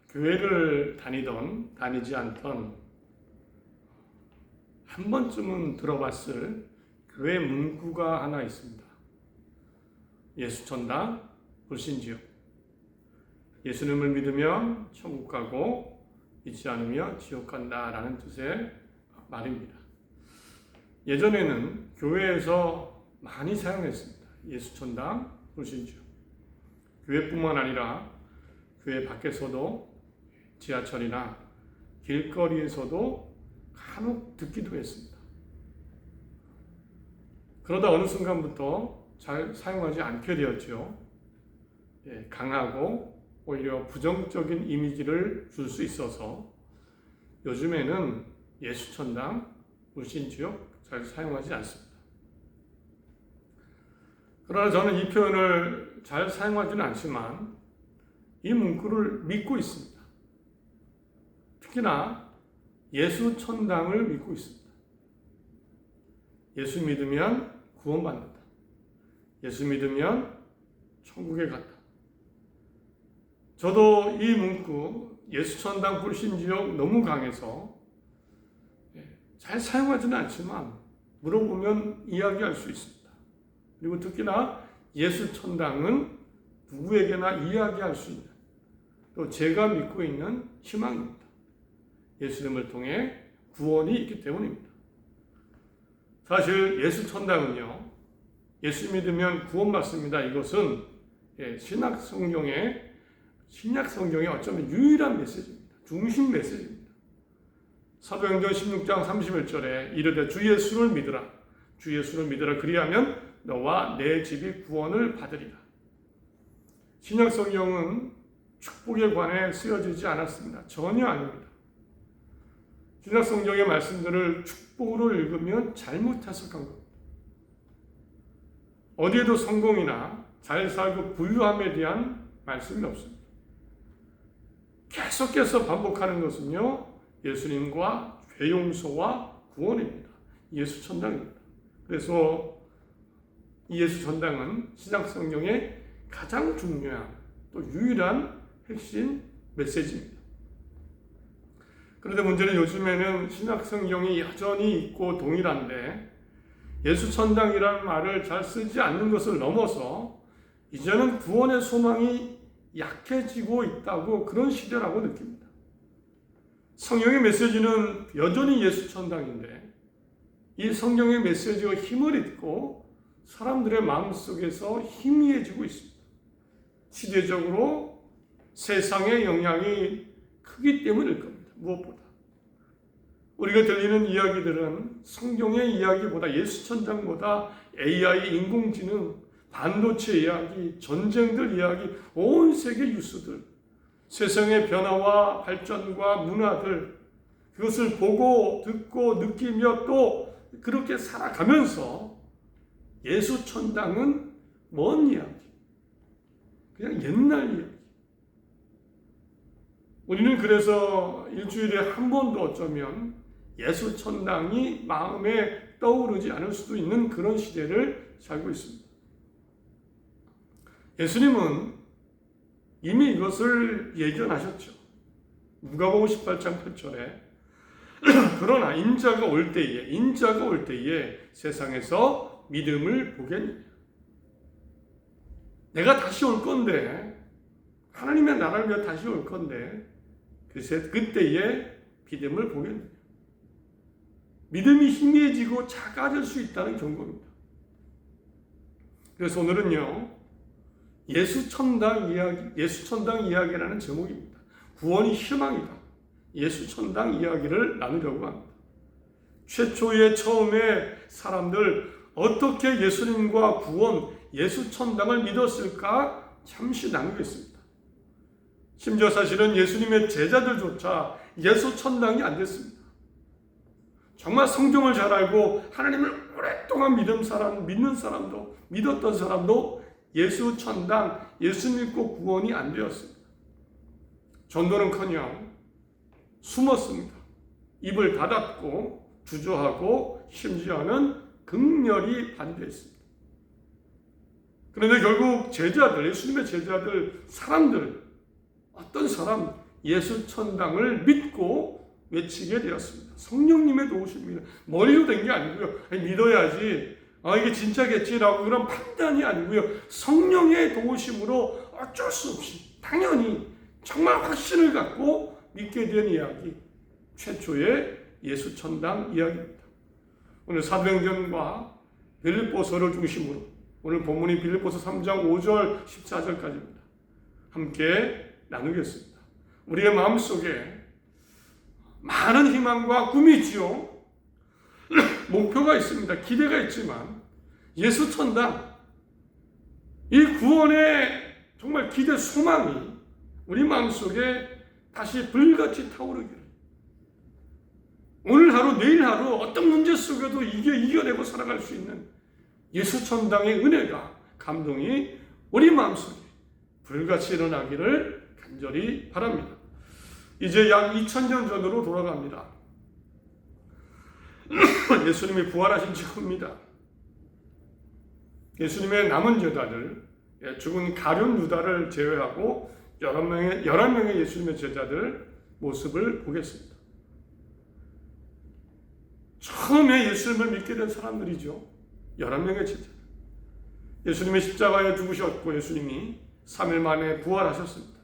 교회를 다니던 다니지 않던 한 번쯤은 들어봤을 교회 문구가 하나 있습니다. 예수천당 불신지옥. 예수님을 믿으면 천국 가고 믿지 않으면 지옥 간다라는 뜻의 말입니다. 예전에는 교회에서 많이 사용했습니다. 예수천당 불신지옥. 교회뿐만 아니라 교회 밖에서도 지하철이나 길거리에서도 간혹 듣기도 했습니다. 그러다 어느 순간부터 잘 사용하지 않게 되었죠. 강하고 오히려 부정적인 이미지를 줄 수 있어서 요즘에는 예수천당, 불신지옥 잘 사용하지 않습니다. 그러나 저는 이 표현을 잘 사용하지는 않지만 이 문구를 믿고 있습니다. 특히나 예수천당을 믿고 있습니다. 예수 믿으면 구원받는다. 예수 믿으면 천국에 간다. 저도 이 문구 예수천당 불신지옥 너무 강해서 잘 사용하지는 않지만 물어보면 이야기할 수 있습니다. 그리고 특히나 예수천당은 누구에게나 이야기할 수 있는 또 제가 믿고 있는 희망입니다. 예수님을 통해 구원이 있기 때문입니다. 사실 예수천당은요, 예수 믿으면 구원받습니다. 이것은 신약 성경의 어쩌면 유일한 메시지입니다. 중심 메시지입니다. 사도행전 16장 31절에 이르되 주 예수를 믿으라. 주 예수를 믿으라. 그리하면 너와 내 집이 구원을 받으리라. 신약 성경은 축복에 관해 쓰여지지 않았습니다. 전혀 아닙니다. 신약 성경의 말씀들을 축복으로 읽으면 잘못 해석한 겁니다. 어디에도 성공이나 잘 살고 부유함에 대한 말씀이 없습니다. 계속해서 반복하는 것은요, 예수님과 죄 용서와 구원입니다. 예수천당입니다. 그래서 이 예수천당은 신약 성경의 가장 중요한 또 유일한 핵심 메시지입니다. 그런데 문제는 요즘에는 신약 성경이 여전히 있고 동일한데 예수천당이라는 말을 잘 쓰지 않는 것을 넘어서 이제는 구원의 소망이 약해지고 있다고 그런 시대라고 느낍니다. 성경의 메시지는 여전히 예수천당인데 이 성경의 메시지가 힘을 잃고 사람들의 마음속에서 희미해지고 있습니다. 시대적으로 세상의 영향이 크기 때문일 겁니다. 무엇보다. 우리가 들리는 이야기들은 성경의 이야기보다 예수천당보다 AI, 인공지능, 반도체 이야기, 전쟁들 이야기, 온 세계 뉴스들, 세상의 변화와 발전과 문화들, 그것을 보고 듣고 느끼며 또 그렇게 살아가면서 예수천당은 먼 이야기, 그냥 옛날 이야기. 우리는 그래서 일주일에 한 번도 어쩌면 예수천당이 마음에 떠오르지 않을 수도 있는 그런 시대를 살고 있습니다. 예수님은 이미 이것을 예견하셨죠. 누가복음 18장 8절에 그러나 인자가 올 때에 세상에서 믿음을 보겠느냐. 내가 다시 올 건데, 하나님의 나라를 위해 다시 올 건데 그때에 믿음을 보겠느냐. 믿음이 희미해지고 작아질 수 있다는 경고입니다. 그래서 오늘은요, 예수천당 이야기라는 제목입니다. 구원이 희망이다. 예수천당 이야기를 나누려고 합니다. 처음에 사람들 어떻게 예수님과 구원, 예수천당을 믿었을까 잠시 나누겠습니다. 심지어 사실은 예수님의 제자들조차 예수천당이 안 됐습니다. 정말 성경을 잘 알고 하나님을 오랫동안 믿었던 사람도 예수천당, 예수 믿고 구원이 안 되었습니다. 전도는커녕 숨었습니다. 입을 닫았고 주저하고 심지어는 극렬히 반대했습니다. 그런데 결국 제자들, 예수님의 제자들, 사람들, 어떤 사람, 예수 천당을 믿고 외치게 되었습니다. 성령님의 도우심입니다. 머리로 된 게 아니고요. 믿어야지. 이게 진짜겠지라고 그런 판단이 아니고요. 성령의 도우심으로 어쩔 수 없이 당연히 정말 확신을 갖고 믿게 된 이야기. 최초의 예수 천당 이야기입니다. 오늘 사도행전과 빌립보서를 중심으로 오늘 본문이 빌립보서 3장 5절 14절까지입니다. 함께 나누겠습니다. 우리의 마음속에 많은 희망과 꿈이 있지요. 목표가 있습니다. 기대가 있지만 예수 천당, 이 구원의 정말 기대 소망이 우리 마음속에 다시 불같이 타오르기를, 오늘 하루 내일 하루 어떤 문제 속에도 이겨내고 살아갈 수 있는 예수 천당의 은혜가, 감동이 우리 마음속에 불같이 일어나기를 간절히 바랍니다. 이제 약 2000년 전으로 돌아갑니다. 예수님이 부활하신 직후입니다. 예수님의 남은 제자들, 죽은 가룟 유다를 제외하고 11명의 예수님의 제자들 모습을 보겠습니다. 처음에 예수님을 믿게 된 사람들이죠. 11명의 제자들. 예수님이 십자가에 죽으셨고 예수님이 3일 만에 부활하셨습니다.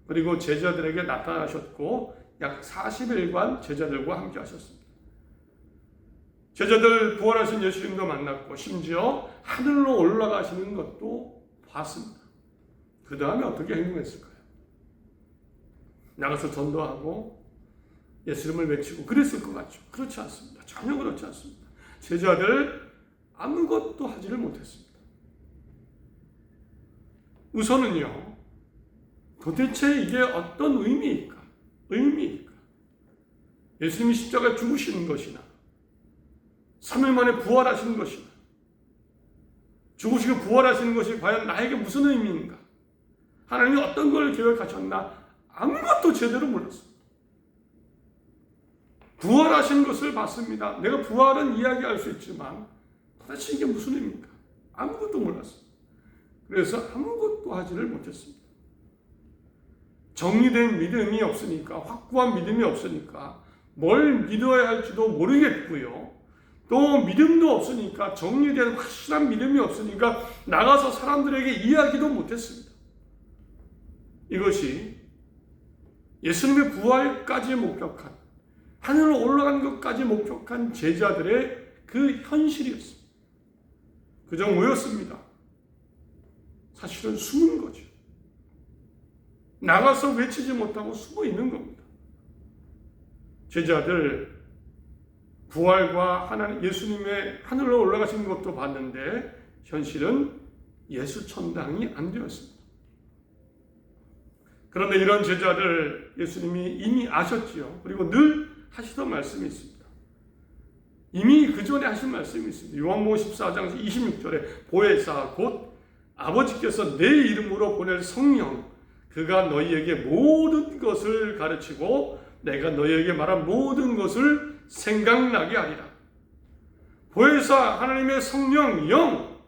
그리고 제자들에게 나타나셨고 약 40일간 제자들과 함께 하셨습니다. 제자들 부활하신 예수님도 만났고 심지어 하늘로 올라가시는 것도 봤습니다. 그 다음에 어떻게 행동했을까요? 나가서 전도하고 예수님을 외치고 그랬을 것 같죠? 그렇지 않습니다. 전혀 그렇지 않습니다. 제자들 아무것도 하지를 못했습니다. 우선은요, 도대체 이게 어떤 의미일까? 예수님이 십자가에 죽으시는 것이나 3일 만에 부활하시는 것이나 죽으시고 부활하시는 것이 과연 나에게 무슨 의미인가? 하나님이 어떤 걸 계획하셨나? 아무것도 제대로 몰랐습니다. 부활하신 것을 봤습니다. 내가 부활은 이야기할 수 있지만 도대체 이게 무슨 의미인가? 아무것도 몰랐습니다. 그래서 아무것도 하지를 못했습니다. 정리된 믿음이 없으니까, 확고한 믿음이 없으니까 뭘 믿어야 할지도 모르겠고요. 또 믿음도 없으니까, 정리된 확실한 믿음이 없으니까 나가서 사람들에게 이야기도 못했습니다. 이것이 예수님의 부활까지 목격한, 하늘로 올라간 것까지 목격한 제자들의 그 현실이었습니다. 그저 모였습니다. 사실은 숨은 거죠. 나가서 외치지 못하고 숨어 있는 겁니다. 제자들 부활과 하나님 예수님의 하늘로 올라가신 것도 봤는데 현실은 예수 천당이 안 되었습니다. 그런데 이런 제자들 예수님이 이미 아셨지요. 그리고 늘 하시던 말씀이 있습니다. 이미 그 전에 하신 말씀이 있습니다. 요한복음 14장 26절에 보혜사 곧 아버지께서 내 이름으로 보낼 성령, 그가 너희에게 모든 것을 가르치고 내가 너희에게 말한 모든 것을 생각나게 하리라. 보혜사, 하나님의 성령, 영,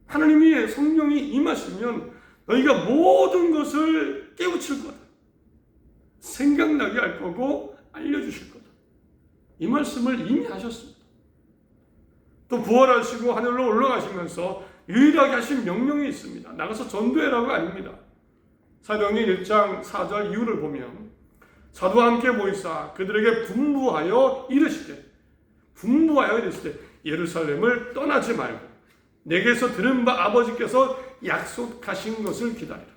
하나님의 성령이 임하시면 너희가 모든 것을 깨우칠 거다. 생각나게 할 거고 알려주실 거다. 이 말씀을 이미 하셨습니다. 또 부활하시고 하늘로 올라가시면서 유일하게 하신 명령이 있습니다. 나가서 전도해라가 아닙니다. 사도행전 1장 4절 이후를 보면 사도와 함께 모이사 그들에게 분부하여 이르시되 예루살렘을 떠나지 말고 내게서 들은 바 아버지께서 약속하신 것을 기다리라.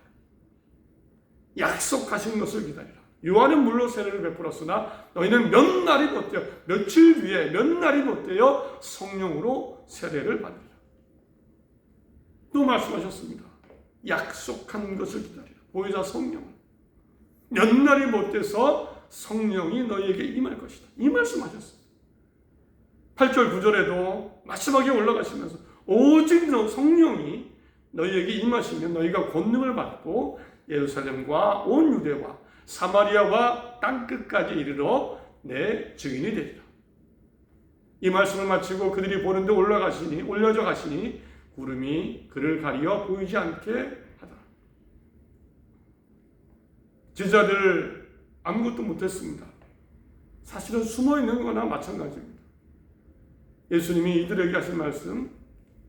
약속하신 것을 기다리라. 요한은 물론 세례를 베풀었으나 너희는 몇 날이 못되어 며칠 뒤에 몇 날이 못되어 성령으로 세례를 받으리라. 또 말씀하셨습니다. 약속한 것을 기다리라. 보혜사 성령. 몇 날이 못돼서 성령이 너희에게 임할 것이다. 이 말씀하셨습니다. 8절 9절에도 마지막에 올라가시면서 오직 성령이 너희에게 임하시면 너희가 권능을 받고 예루살렘과 온 유대와 사마리아와 땅끝까지 이르러 내 증인이 되리라. 이 말씀을 마치고 그들이 보는데 올려져 가시니 구름이 그를 가리어 보이지 않게 하더라. 제자들 아무것도 못했습니다. 사실은 숨어있는 거나 마찬가지입니다. 예수님이 이들에게 하신 말씀,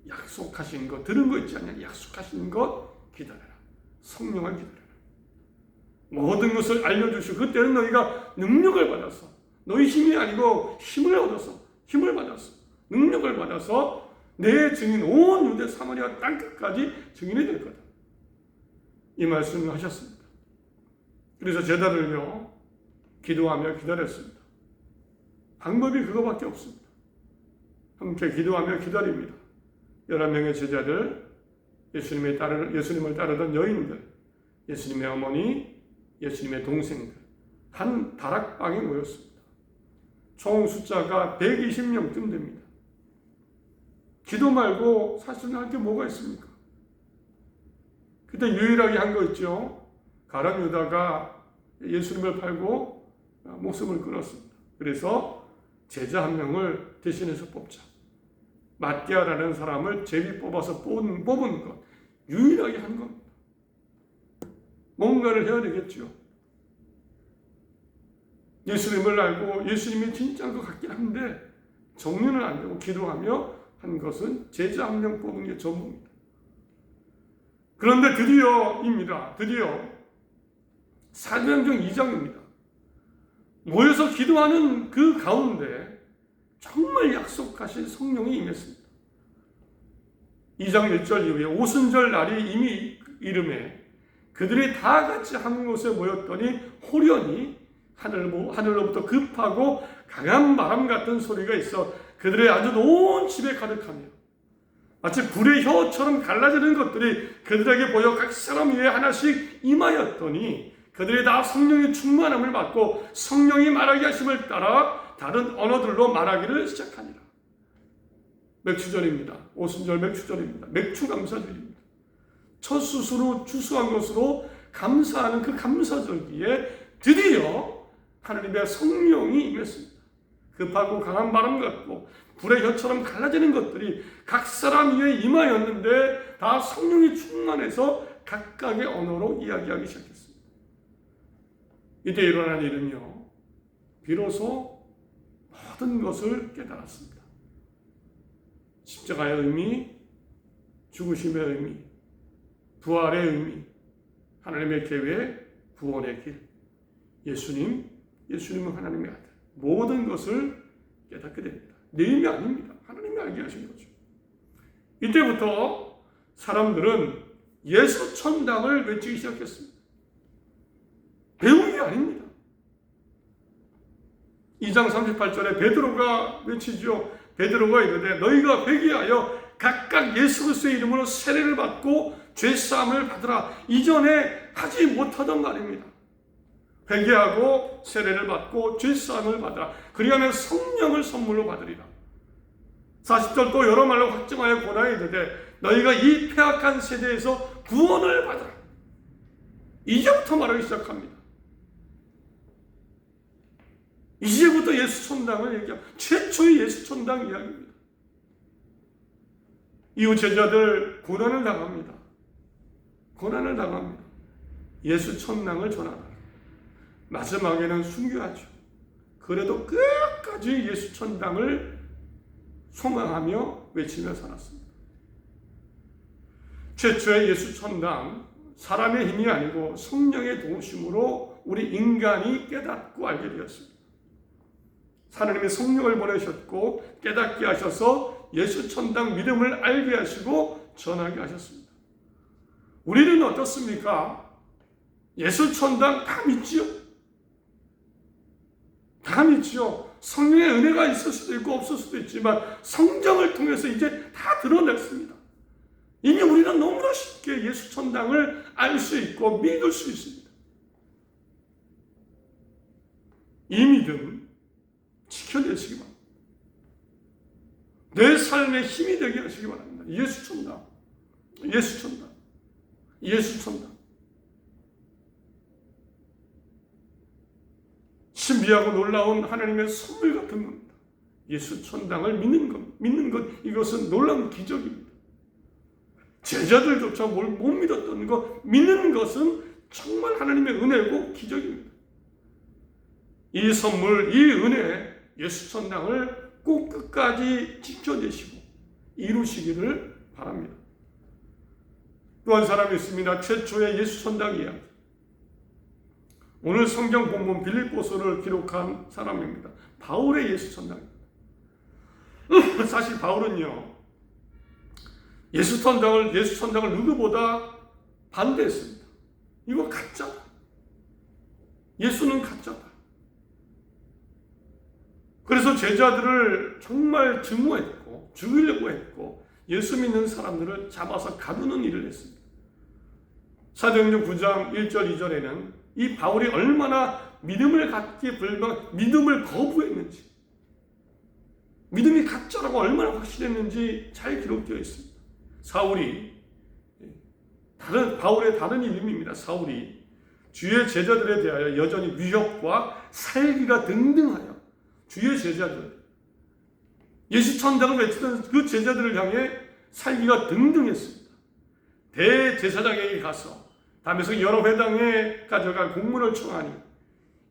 약속하신 것, 들은 거 있지 않냐? 약속하신 것 기다려라. 성령을 기다려라. 모든 것을 알려주시고 그때는 너희가 능력을 받아서, 너희 힘이 아니고 힘을 얻어서, 힘을 받아서, 능력을 받아서 내 증인, 온 유대 사마리아 땅끝까지 증인이 될 거다. 이 말씀을 하셨습니다. 그래서 제자들요, 기도하며 기다렸습니다. 방법이 그거밖에 없습니다. 함께 기도하며 기다립니다. 11명의 제자들, 예수님을 따르던 여인들, 예수님의 어머니, 예수님의 동생들, 한 다락방에 모였습니다. 총 숫자가 120명쯤 됩니다. 기도 말고 사실은 할 게 뭐가 있습니까? 그때 유일하게 한 거 있죠. 가룟 유다가 예수님을 팔고 목숨을 끊었습니다. 그래서 제자 한 명을 대신해서 뽑자. 마띠아라는 사람을 제비 뽑아서 뽑은 것, 유일하게 한 겁니다. 뭔가를 해야 되겠죠. 예수님을 알고 예수님이 진짜인 것 같긴 한데 정리는 안 되고 기도하며 한 것은 제자 한 명 뽑은 게 전부입니다. 그런데 드디어 사도행전 2장입니다. 모여서 기도하는 그 가운데 정말 약속하신 성령이 임했습니다. 2장 1절 이후에 오순절 날이 이미 이름에 그들이 다 같이 한 곳에 모였더니 호련히 하늘로부터 급하고 강한 바람 같은 소리가 있어 그들의 아주 온 집에 가득하며 마치 불의 혀처럼 갈라지는 것들이 그들에게 보여 각 사람 위에 하나씩 임하였더니 그들이 다 성령의 충만함을 받고 성령이 말하게 하심을 따라 다른 언어들로 말하기를 시작하니라. 맥추절입니다. 오순절 맥추절입니다. 맥추 감사절입니다. 첫 수수로 추수한 것으로 감사하는 그 감사절기에 드디어 하나님의 성령이 임했습니다. 급하고 강한 바람 같고 불의 혀처럼 갈라지는 것들이 각 사람 위에 임하였는데 다 성령이 충만해서 각각의 언어로 이야기하기 시작했습니다. 이때 일어난 일은요, 비로소 모든 것을 깨달았습니다. 십자가의 의미, 죽으심의 의미, 부활의 의미, 하나님의 계획, 구원의 길, 예수님은 하나님의 아들, 모든 것을 깨닫게 됩니다. 내 힘이 아닙니다. 하나님이 알게 하신 거죠. 이때부터 사람들은 예수 천당을 외치기 시작했습니다. 배운 게 아닙니다. 2장 38절에 베드로가 외치죠. 베드로가 이르되 너희가 회개하여 각각 예수 그리스도의 이름으로 세례를 받고 죄사함을 받으라. 이전에 하지 못하던 말입니다. 회개하고 세례를 받고 죄사함을 받으라. 그리하면 성령을 선물로 받으리라. 40절 또 여러 말로 확증하여 고나에 이르되 너희가 이 폐악한 세대에서 구원을 받으라. 이제부터 말하기 시작합니다. 이제부터 예수 천당을 얘기합니다. 최초의 예수 천당 이야기입니다. 이후 제자들 고난을 당합니다. 예수 천당을 전하라. 마지막에는 순교하죠. 그래도 끝까지 예수 천당을 소망하며 외치며 살았습니다. 최초의 예수 천당, 사람의 힘이 아니고 성령의 도우심으로 우리 인간이 깨닫고 알게 되었습니다. 하나님이 성령을 보내셨고 깨닫게 하셔서 예수 천당 믿음을 알게 하시고 전하게 하셨습니다. 우리는 어떻습니까? 예수 천당 다 믿지요? 다 믿지요. 성령의 은혜가 있을 수도 있고 없을 수도 있지만 성경을 통해서 이제 다 드러냈습니다. 이미 우리는 너무나 쉽게 예수 천당을 알 수 있고 믿을 수 있습니다. 이 믿음 지켜내시기 바랍니다. 내 삶의 힘이 되게 하시기 바랍니다. 예수 천당. 신비하고 놀라운 하나님의 선물 같은 겁니다. 예수 천당을 믿는 것, 이것은 놀라운 기적입니다. 제자들조차 못 믿었던 것, 믿는 것은 정말 하나님의 은혜고 기적입니다. 이 선물, 이 은혜, 예수 천당을 꼭 끝까지 지켜내시고 이루시기를 바랍니다. 또 한 사람이 있습니다. 최초의 예수 천당 이야기. 오늘 성경 본문 빌립보서를 기록한 사람입니다. 바울의 예수 천당입니다. 사실 바울은요, 예수 천당을 누구보다 반대했습니다. 이거 가짜다. 예수는 가짜다. 그래서 제자들을 정말 증오했고 죽이려고 했고 예수 믿는 사람들을 잡아서 가두는 일을 했습니다. 사도행전 9장 1절 2절에는 이 바울이 얼마나 믿음을 거부했는지, 믿음이 가짜라고 얼마나 확실했는지 잘 기록되어 있습니다. 바울의 다른 이름입니다. 사울이 주의 제자들에 대하여 여전히 위협과 살기가 등등하여 주의 제자들, 예수 천당을 외치던 그 제자들을 향해 살기가 등등했습니다. 대제사장에게 가서 다메섹 여러 회당에 가져갈 공문을 청하니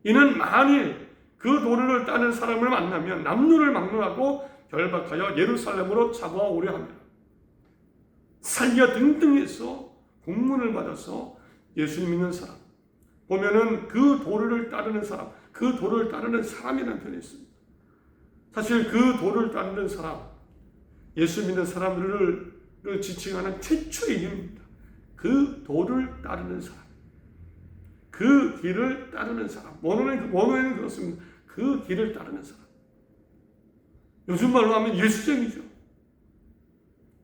이는 만일 그 도를 따는 사람을 만나면 남루를 막론하고 결박하여 예루살렘으로 잡아오려 합니다. 살기가 등등해서 공문을 받아서 예수님 믿는 사람 보면은 그 도를 따르는 사람, 그 도를 따르는 사람이라는 표현이 있습니다. 사실 그 도를 따르는 사람, 예수 믿는 사람들을 지칭하는 최초의 이름입니다. 그 도를 따르는 사람, 그 길을 따르는 사람. 원어에는 그렇습니다. 그 길을 따르는 사람. 요즘 말로 하면 예수쟁이죠.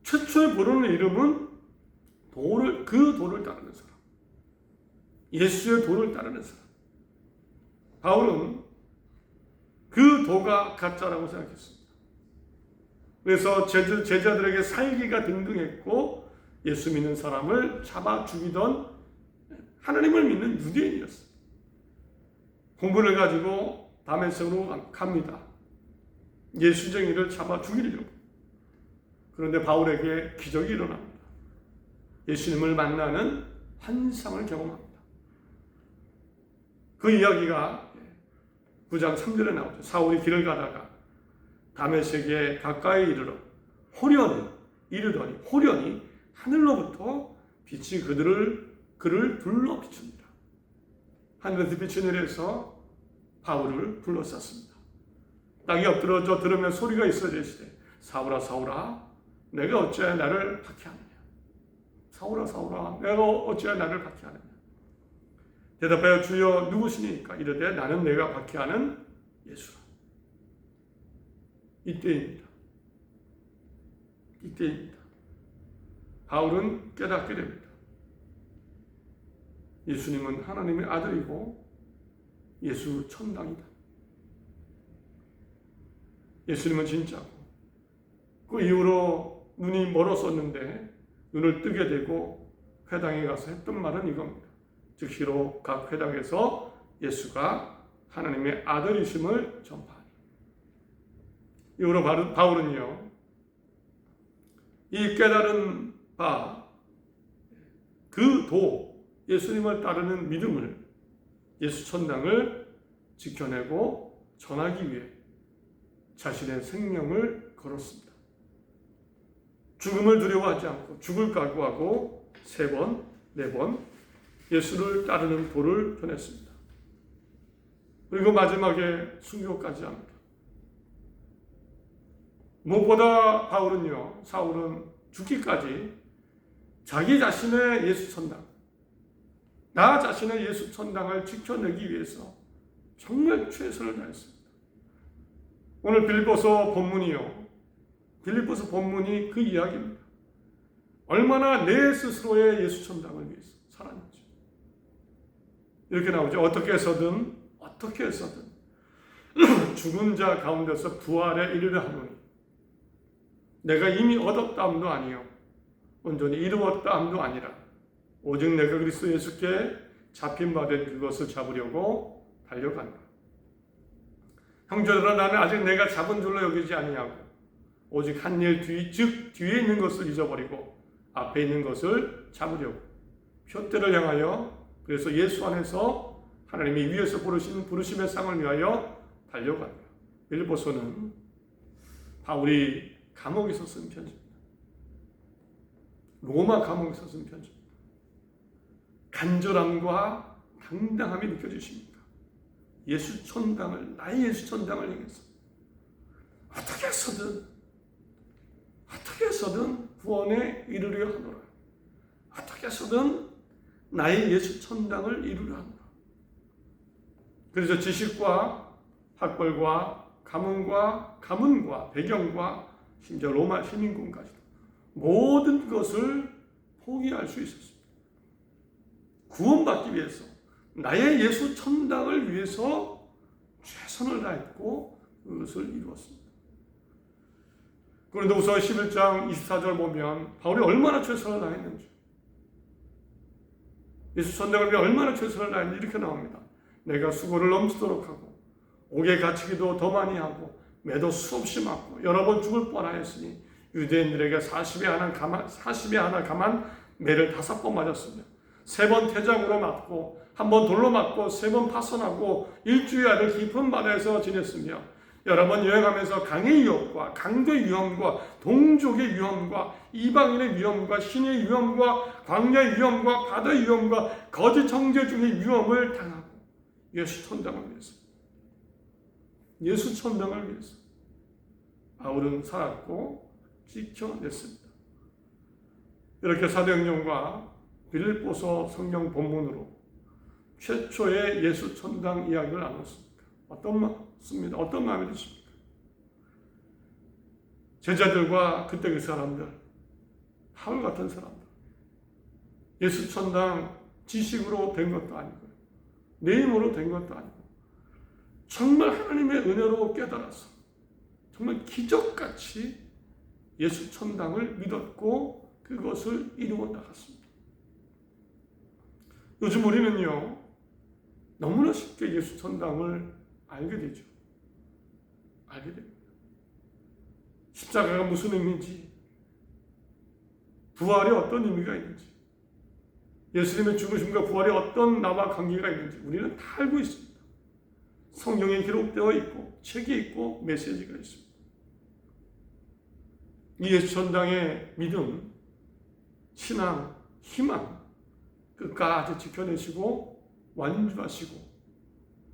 최초의 부르는 이름은 그 도를 따르는 사람, 예수의 도를 따르는 사람. 바울은 그 도가 가짜라고 생각했습니다. 그래서 제자들에게 살기가 등등했고 예수 믿는 사람을 잡아 죽이던 하나님을 믿는 유대인이었습니다. 공문을 가지고 다메섹으로 갑니다. 예수쟁이를 잡아 죽이려고. 그런데 바울에게 기적이 일어납니다. 예수님을 만나는 환상을 경험합니다. 그 이야기가 9장 3절에 나오죠. 사울이 길을 가다가 다메섹에 가까이 이르더니 호련히 하늘로부터 빛이 그를 둘러 비춥니다. 하늘에서 빛이 내려서 바울을 둘러쌌습니다. 땅에 엎드러져 들으면 소리가 있어 되시되 사울아 사울아 내가 어찌하여 나를 박해하느냐. 사울아 사울아 내가 어찌하여 나를 박해하느냐. 대답하여 주여 누구시니까. 이르되 나는 내가 박해하는 예수라. 이때입니다. 바울은 깨닫게 됩니다. 예수님은 하나님의 아들이고 예수 천당이다. 예수님은 진짜고 그 이후로 눈이 멀었었는데 눈을 뜨게 되고 회당에 가서 했던 말은 이겁니다. 즉시로 각 회당에서 예수가 하나님의 아들이심을 전파하니. 이후로 바울은요, 이 깨달은 바, 그 예수님을 따르는 믿음을, 예수 천당을 지켜내고 전하기 위해 자신의 생명을 걸었습니다. 죽음을 두려워하지 않고 죽을 각오하고 3번, 4번 예수를 따르는 도를 전했습니다. 그리고 마지막에 순교까지 합니다. 무엇보다 사울은 죽기까지 자기 자신의 예수 천당, 나 자신의 예수 천당을 지켜내기 위해서 정말 최선을 다했습니다. 오늘 빌립보서 본문이 그 이야기입니다. 얼마나 내 스스로의 예수 천당을 위해서 살았는지. 이렇게 나오죠. 어떻게 해서든 죽은 자 가운데서 부활에 이르려 하노니 내가 이미 얻었다 함도 아니요 온전히 이루었다 함도 아니라 오직 내가 그리스도 예수께 잡힌 바 된 그것을 잡으려고 달려간다. 형제들아 나는 아직 내가 잡은 줄로 여기지 아니하고 오직 한 일 즉 뒤에 있는 것을 잊어버리고 앞에 있는 것을 잡으려고 표대를 향하여 그래서 예수 안에서 하나님이 위에서 부르신 부르심의 상을 위하여 달려갑니다. 빌립보서는 바울이 감옥에서 쓴 편지입니다. 로마 감옥에서 쓴 편지입니다. 간절함과 당당함이 느껴지십니까? 예수 천당을, 나의 예수 천당을 향해서 어떻게 해서든 구원에 이르려 하노라. 어떻게 해서든 나의 예수 천당을 이루려 하노라. 그래서 지식과 학벌과 가문과 배경과 심지어 로마 시민권까지도 모든 것을 포기할 수 있었습니다. 구원받기 위해서, 나의 예수 천당을 위해서 최선을 다했고 그것을 이루었습니다. 고린도후서 11장 24절 보면 바울이 얼마나 최선을 다했는지, 예수 천당을 위해 얼마나 최선을 다했는지 이렇게 나옵니다. 내가 수고를 넘치도록 하고 옥에 갇히기도 더 많이 하고 매도 수없이 맞고 여러 번 죽을 뻔하였으니 유대인들에게 40에 하나 감한 매를 5번 맞았으며 3번 태장으로 맞고 1번 돌로 맞고 3번 파선하고 일주일을 깊은 바다에서 지냈으며 여러 번 여행하면서 강의 위험과 강도의 위험과 동족의 위험과 이방인의 위험과 신의 위험과 광야의 위험과 바다의 위험과 거짓 형제 중의 위험을 당하고 예수 천당을 위해서, 예수 천당을 위해서 바울은 살았고 지켜냈습니다. 이렇게 사도행전과 빌립보서 성경 본문으로 최초의 예수 천당 이야기를 나눴습니다. 어떤 마음이 드십니까? 제자들과 그때 그 사람들, 바울 같은 사람들, 예수 천당 지식으로 된 것도 아니고 내 힘으로 된 것도 아니고 정말 하나님의 은혜로 깨달아서 정말 기적같이 예수 천당을 믿었고 그것을 이루어 나갔습니다. 요즘 우리는요, 너무나 쉽게 예수 천당을 알게 되죠. 알게 됩니다. 십자가가 무슨 의미인지, 부활이 어떤 의미가 있는지, 예수님의 죽으심과 부활이 어떤 나와 관계가 있는지 우리는 다 알고 있습니다. 성경에 기록되어 있고 책이 있고 메시지가 있습니다. 이 예수 천당의 믿음, 신앙, 희망 끝까지 지켜내시고 완주하시고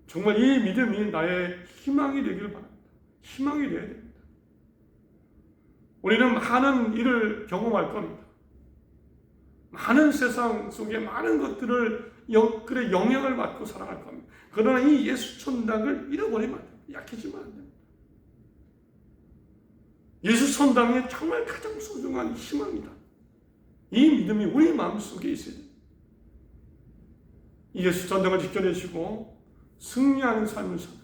정말 이 믿음이 나의 희망이 되기를 바랍니다. 희망이 되어야 됩니다. 우리는 많은 일을 경험할 겁니다. 많은 세상 속에 많은 것들을 영향을 받고 살아갈 겁니다. 그러나 이 예수 천당을 잃어버리면 안 됩니다. 약해지면 안 됩니다. 예수 천당이 정말 가장 소중한 희망이다. 이 믿음이 우리 마음속에 있어야 됩니다. 이 예수 천당을 지켜내시고 승리하는 삶을 사는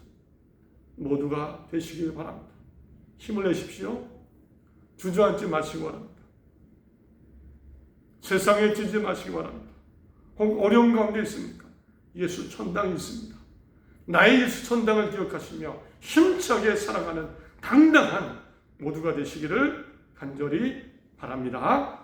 모두가 되시길 바랍니다. 힘을 내십시오. 주저앉지 마시기 바랍니다. 세상에 찌지 마시기 바랍니다. 혹 어려운 가운데 있습니까? 예수 천당이 있습니다. 나의 예수 천당을 기억하시며 힘차게 살아가는 당당한 모두가 되시기를 간절히 바랍니다.